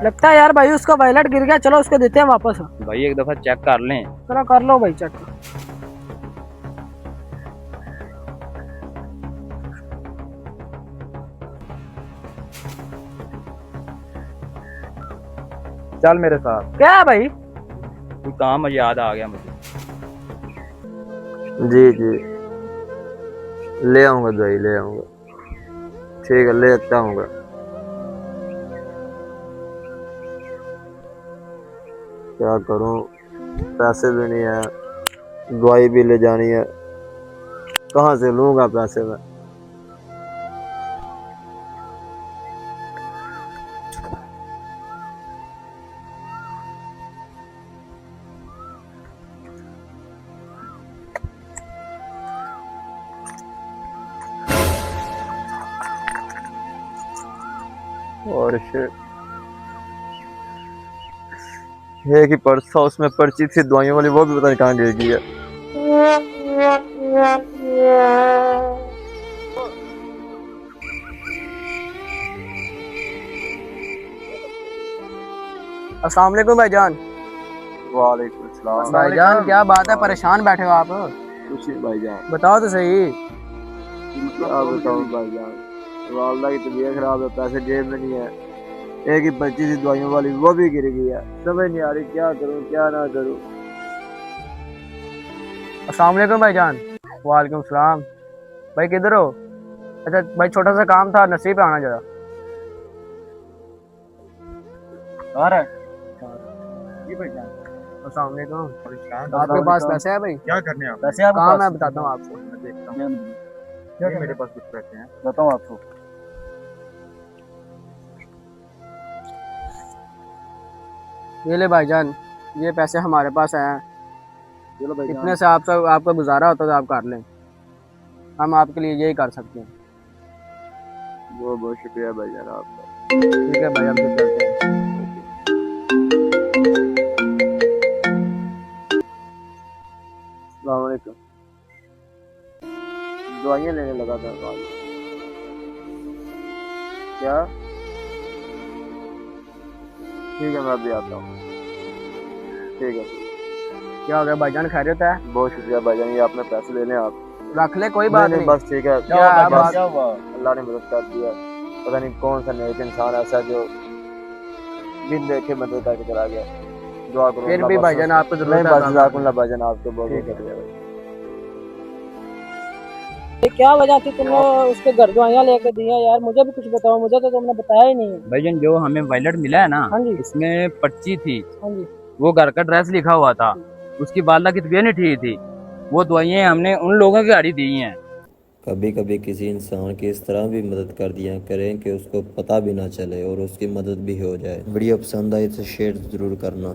लगता है यार भाई उसका वॉलेट गिर गया, चलो उसको देते हैं वापस। भाई एक दफा चेक कर लें। चलो कर लो भाई चेक। चल मेरे साथ। क्या है भाई? कोई काम याद आ गया मुझे। जी जी, ले आऊँगा दवाई, ले आऊँगा। ठीक है, ले आता हूँ। क्या करूँ, पैसे भी नहीं है, दवाई भी ले जानी है, कहाँ से लूँगा पैसे मैं। और एक ही पर्स था, उसमें पर्ची थी दवाइयों वाली, वो भी पता नहीं कहाँ गिर गई है। अस्सलाम वालेकुम भाईजान। वालेकुम सलाम। भाईजान क्या बात है, परेशान बैठे हो आप? कुछ नहीं भाईजान। बताओ तो सही। क्या बताऊँ भाईजान, वालदा की तबीयत खराब है, पैसे जेब में नहीं है, एक ही पर्ची थी दवाइयों वाली, वो भी गिर गई है। समझ नहीं आ रही क्या करूँ क्या ना करूँ। अस्सलाम वालेकुम भाईजान। वालेकुम सलाम। भाई किधर हो? अच्छा भाई छोटा सा काम था, नसीब पे आना जरा। अस्सलाम वालेकुम। आपके पास पैसे है भाई? क्या करने आप? पैसे आप काम है, बताता हूँ आपको। मैं देखता हूँ। क्या मेरे पास कुछ पैसे हैं, बताऊँ आपको। ये ले भाईजान, ये पैसे हमारे पास हैं। चलो भाई, इतने से आप सब आपका गुजारा होता तो आप कर लें, हम आपके लिए यही कर सकते हैं। बहुत बहुत शुक्रिया भाईजान आपका। ठीक है भाई, हम फिर चलते हैं। अस्सलाम वालेकुम। दवाइयाँ लेने लगा था आज। क्या? ठीक है, मैं अभी आता हूँ। ठीक है, क्या हो गया भाईजान, खैरियत है? बहुत शुक्रिया भाईजान, ये आपने पैसे लेने आप। रख ले, कोई बात नहीं। बस ठीक है। क्या है बात? क्या हुआ? अल्लाह ने मदद कर दिया। पता नहीं कौन सा नेक इंसान ऐसा जो बिन देखे मदद करके चला गया। दुआ करो। फिर अल्लाह भी बस- भाईजान आपको नहीं जरूरत बस है। जज़ाकुमुल्लाह भाईजान, आपको बहुत ठीक बहुत है। शुक्रिया भाई। क्या वजह थी तुमने उसके घर दवाइयाँ लेके दी हैं यार? मुझे भी कुछ बताओ, मुझे तो तुमने बताया ही नहीं है। भाईजान जो हमें वॉलेट मिला है ना, हाँ जी। इसमें पर्ची थी, हाँ जी। वो घर का एड्रेस लिखा हुआ था, उसकी वालदा की तबीयत नहीं ठीक थी, वो दवाइयाँ हमने उन लोगों की गाड़ी दी हैं। कभी कभी किसी इंसान की इस तरह भी मदद कर दिया करें कि उसको पता भी ना चले और उसकी मदद भी हो जाए। वीडियो पसंद आई तो शेयर ज़रूर करना।